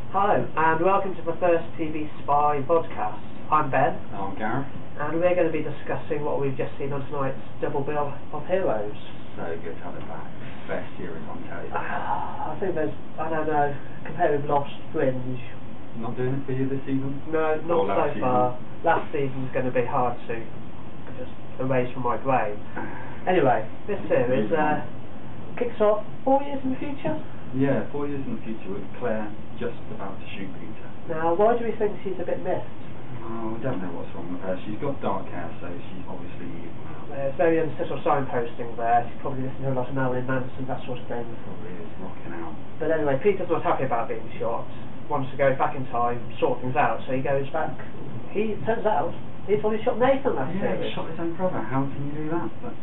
Hello, and welcome to the first TVSPY vodcast. I'm Ben. I'm Gareth. And we're going to be discussing what we've just seen on tonight's double bill of heroes. So good to have it back. Best series on telly. I think there's, I don't know, compared with Lost, Fringe. Not doing it for you this season? No, not so far. Last season's going to be hard to just erase from my brain. Anyway, this series kicks off 4 years in the future? Yeah, 4 years in the future with Claire just about to shoot Peter. Now, why do we think she's a bit missed? Oh, we don't know what's wrong with her. She's got dark hair, so she's obviously evil now. There's very unsubtle signposting there. She's probably listening to a lot of Marilyn Manson, that sort of thing. Probably is rocking out. But anyway, Peter's not happy about being shot. Wants to go back in time, sort things out, so he goes back. He turns out he's already shot Nathan last series. Yeah, he shot his own brother. How can you do that? That's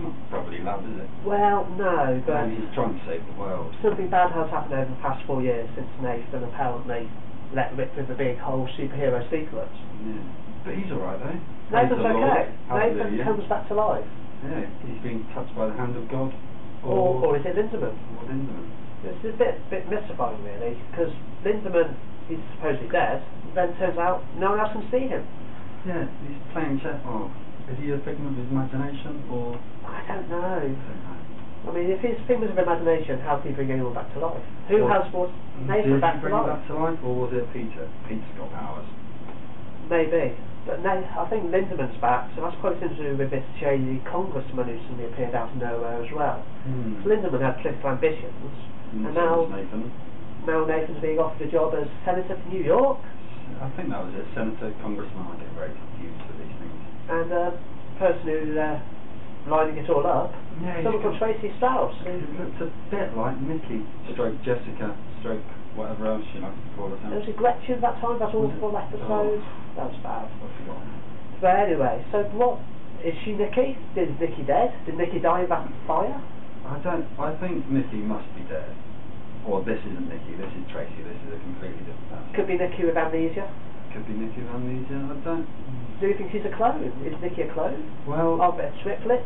not probably love, is it? Well, no, but he's trying to save the world. Something bad has happened over the past 4 years since Nathan apparently let rip with the big whole superhero secret. Yeah, but he's alright though. Nathan's okay. Nathan Hallelujah. comes back to life. Yeah, he's being touched by the hand of God. Or is it Lindemann? Or Lindemann. It's a bit mystifying really, because Lindemann, he's supposedly dead, then turns out no one else can see him. Yeah, he's playing chess. Oh, is he a figment of his imagination, or? I don't know. I mean, if his figment of imagination, how can he bring anyone back to life? Who has brought Nathan back to life? Did he bring him back to life, or was it Peter? Peter's got powers. Maybe. But I think Lindemann's back, so that's probably something to do with this shady congressman who suddenly appeared out of nowhere as well. So Lindemann had political ambitions, and now Nathan's being offered a job as Senator for New York. I think that was it, Senator, Congressman. I get very confused with these things. And the person who's lining it all up, someone called Tracy Strauss. It looks a bit like Nikki, stroke Jessica, stroke whatever else you like to call herself. There was a Gretchen that time, that awful episode. That was bad. I've forgotten. But anyway, so what, is she Nikki? Is Nikki dead? Did Nikki die in that fire? I think Nikki must be dead. Or this isn't Nikki, this is Tracy, this is a completely different person. Could be Nikki with amnesia. Could be Nikki with amnesia, I don't... Do you think she's a clone? Is Nikki a clone? Well... Are there triplets?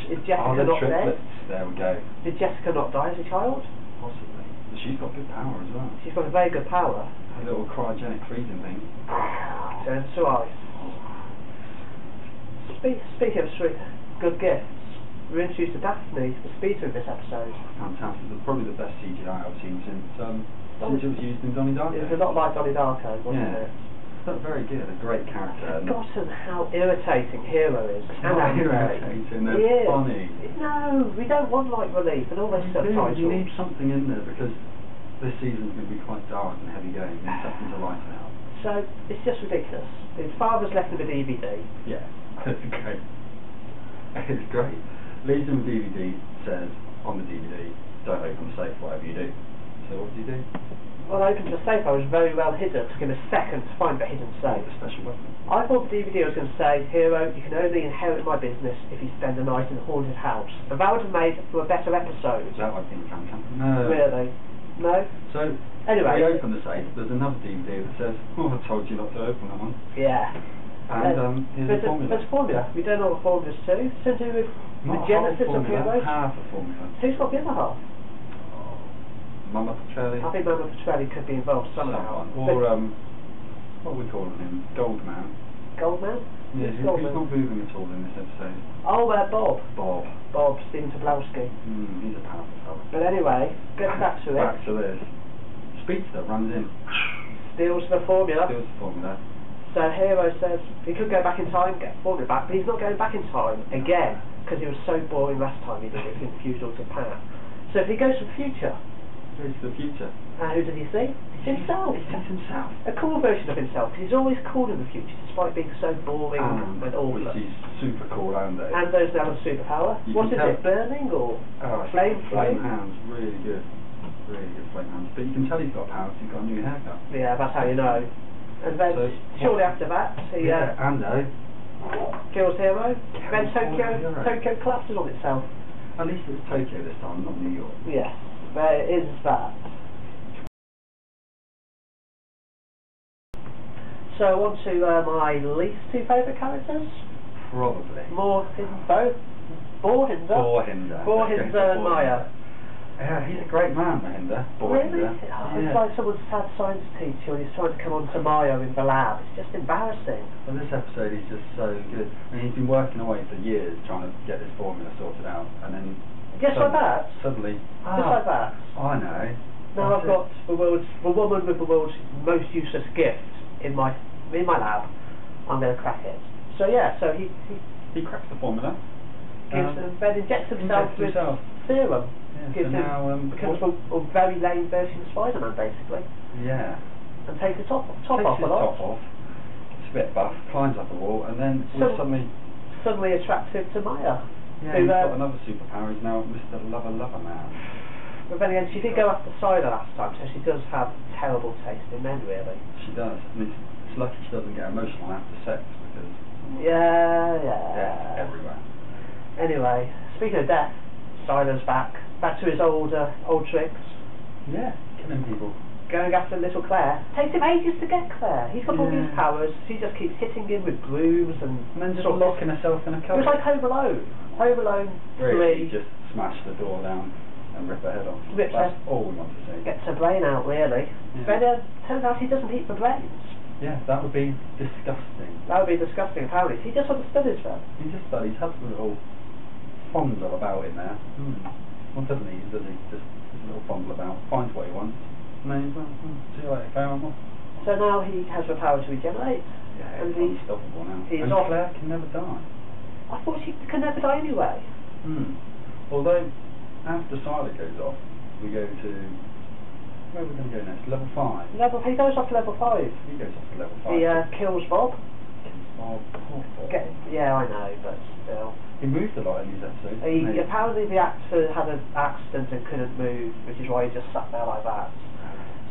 Is Jessica not triplets? dead? There we go. Did Jessica not die as a child? Possibly. But she's got good power as well. She's got a very good power. A little cryogenic freezing thing. Turns to ice. Speaking of good gifts, we're introduced to Daphne, the speeder in this episode. Fantastic. Probably the best CGI I've seen since it was used in Donnie Darko. It was a lot like Donnie Darko, wasn't it? But very good, a great character. I've forgotten how irritating Hero is. Not irritating, they're funny. No, we don't want light relief and all those subtitles. You need something in there because this season's going to be quite dark and heavy going. You need something to lighten out. So, it's just ridiculous. His father's left him a DVD. Yeah, it's great. It's great. Leaves him a DVD, says on the DVD, don't open the safe, whatever you do. So what do you do? Well, I opened the safe, I was very well hidden. It took him a second to find the hidden safe. A special weapon. I thought the DVD was going to say, Hero, you can only inherit my business if you spend the night in a haunted house. And that would have made for a better episode. Is that like being fantastic? No. Really? No? So, anyway, we open the safe, there's another DVD that says, oh, I told you not to open that one. Yeah. And here's a formula. There's a formula. We don't know what formula's to. Something to do with the genesis of Heroes. Half a formula. Who's got the other half? Mama Petrelli. I think Mama Petrelli could be involved somehow. Or, what are we calling him? Goldman. Goldman? Yeah, who's not moving at all in this episode? Oh, Bob. Bob, Stephen Tobolowsky. He's a powerful fellow. But anyway, getting back to it. Back to this. Speedster runs in. Steals the formula. So Hero says he could go back in time, get the formula back, but he's not going back in time again, because he was so boring last time he did it, confused all to Pat. So if he goes to the future, who does he see? It's himself. It's himself. A cool version of himself, because he's always cool in the future, despite being so boring and awful. Which he's super cool and those now have superpower. What is it, burning or flame? Flame hands, really good. Really good flame hands. But you can tell he's got power because he's got a new haircut. Yeah, that's how you know. And then, shortly after that, he kills Hero. Then Tokyo collapses on itself. At least it was Tokyo this time, not New York. Yes, there is that. So on to my least two favourite characters. Probably. Borhinder and Maya. Yeah, he's a great man, Mahinder. Really? It's like someone's sad science teacher and he's trying to come on to Mayo in the lab. It's just embarrassing. Well, this episode is just so good. I mean, he's been working away for years trying to get this formula sorted out, and then just like that. Suddenly, just like that. I know. Now I've got the woman with the world's most useless gift in my lab. I'm going to crack it. So yeah, so he cracks the formula. Then injects himself with serum. Yeah, gives so now, becomes a very lame version of Spider-Man, basically. Yeah. And takes the top off a lot. Top off. It's a bit buff. Climbs up a wall, and then suddenly attractive to Maya. Yeah, he's got another superpower. He's now Mr. Lover Man. But then again, she did go after Cider last time, so she does have terrible taste in men, really. She does. I mean, it's lucky she doesn't get emotional after sex, because... Yeah. Death everywhere. Anyway, speaking of death, Cider's back to his old tricks. Yeah, killing people. Going after little Claire. Takes him ages to get Claire. He's got all these powers. She just keeps hitting him with brooms and then just locking herself in a cupboard. It was like Home Alone. Home Alone 3. Just smash the door down and rip her head off. That's all we want to see. Gets her brain out, really. Yeah. But turns out he doesn't eat the brains. Yeah, that would be disgusting. That would be disgusting, apparently. He just understood his friend. He just studies, has a little fondle about in there. Well, doesn't he? Does he? Just a little fondle about. Finds what he wants. And then he's like, see you later, Claire. So now he has the power to regenerate. Yeah, and he's unstoppable now. And Claire can never die. I thought she could never die anyway. Although, after Siler goes off, we go to... Where are we going to go next? Level 5. He goes off to level 5. He goes off to level 5. He kills Bob. Bob. Yeah, I know, but still. He moved a lot in these episodes. Apparently the actor had an accident and couldn't move, which is why he just sat there like that.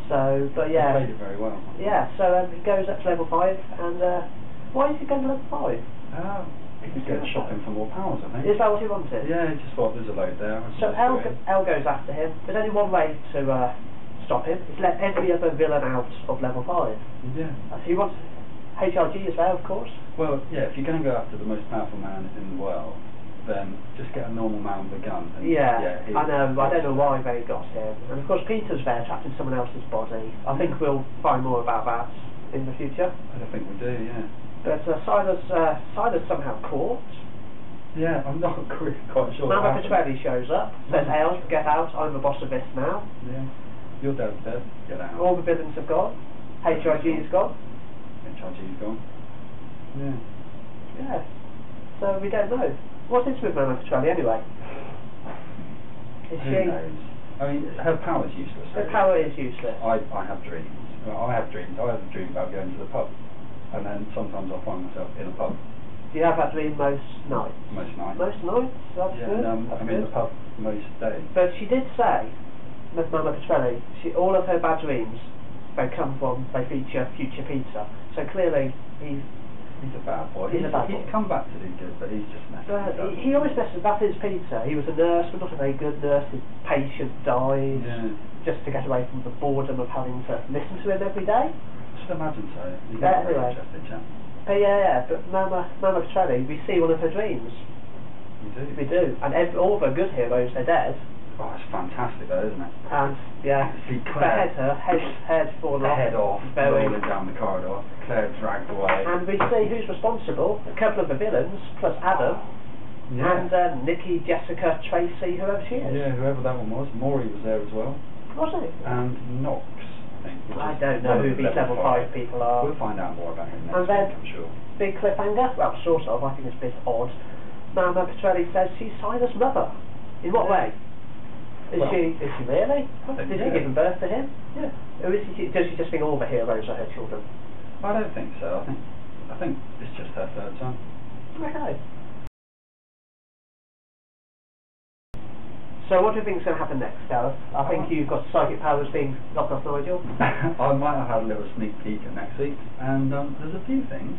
So, but yeah. He played it very well. Yeah, so he goes up to level 5, and why is he going to level 5? He's going shopping for more powers, I think. Is that what he wanted? Yeah, he just thought there's a load there. So Elle goes after him. There's only one way to stop him. It's let every other villain out of level 5. Yeah. So he wants HRG as well, of course. Well, yeah, if you're going to go after the most powerful man in the world, then just get a normal man with a gun. And I know. I don't know why they got him. And of course, Peter's there, trapped in someone else's body. I think we'll find more about that in the future. I think we do, yeah. But Siler's somehow caught. Yeah, I'm not quite sure. Mama Petrelli shows up, says, "Elle, get out, I'm the boss of this now." Yeah. Your dad's dead, get out. All the villains have gone. HRG is gone. HRG is gone. Yeah. Yeah. So we don't know. What is with Mama Petrelli anyway? Who knows? I mean, her power's useless. Her power is useless. I have dreams. I have dreams. I have a dream about going to the pub. And then sometimes I find myself in a pub. Do you have that dream most nights? Most nights. Most nights? That's good. And I'm in the pub most days. But she did say, with Mama Petrelli, all of her bad dreams, they feature future Peter. So clearly, he's a bad boy. He's come back to do good, but he's just messing up. He always messes. That is Peter. He was a nurse, but not a very good nurse. His patient died just to get away from the boredom of having to listen to him every day. I should imagine so. He's a very interesting chap. But Mama Petrelli, we see one of her dreams. We do. And all of her good heroes are dead. Oh, it's fantastic though, isn't it? And, see Claire, head fallen off. Head off, rolling down the corridor. Claire dragged away. And we see who's responsible. A couple of the villains, plus Adam. And Nikki, Jessica, Tracy, whoever she is. Yeah, whoever that one was. Maury was there as well. Was he? And Knox, I think. I don't know who these level 5 people are. We'll find out more about him next week, I'm sure. Big cliffhanger. Well, sort of. I think it's a bit odd. Mama Petrelli says she's Siler's mother. In what way? Is she really? Did she give birth to him? Yeah. Or does she just think all the heroes are her children? I don't think so. I think it's just her third son. Okay. So what do you think is going to happen next, Gareth? I think you've got psychic powers being knocked off Nigel. I might have had a little sneak peek at next week, and there's a few things.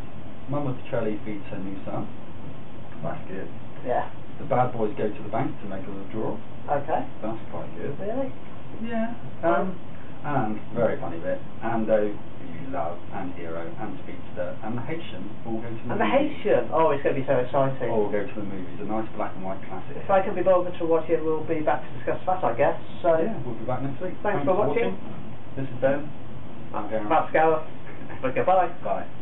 Mama Petrelli feeds her new son. That's good. Yeah. The bad boys go to the bank to make a withdrawal. Okay. That's quite good. Really? Yeah. And very funny bit. Ando, who you love, and Hero, and Speedster, and the Haitian all go to the movies. And the Haitian! Oh, it's going to be so exciting. All go to the movies, a nice black and white classic. If I can be bothered to watch it, we'll be back to discuss that, I guess. So yeah, we'll be back next week. Thanks for watching. This is Ben. I'm Gareth. That's Gareth. Goodbye. Bye.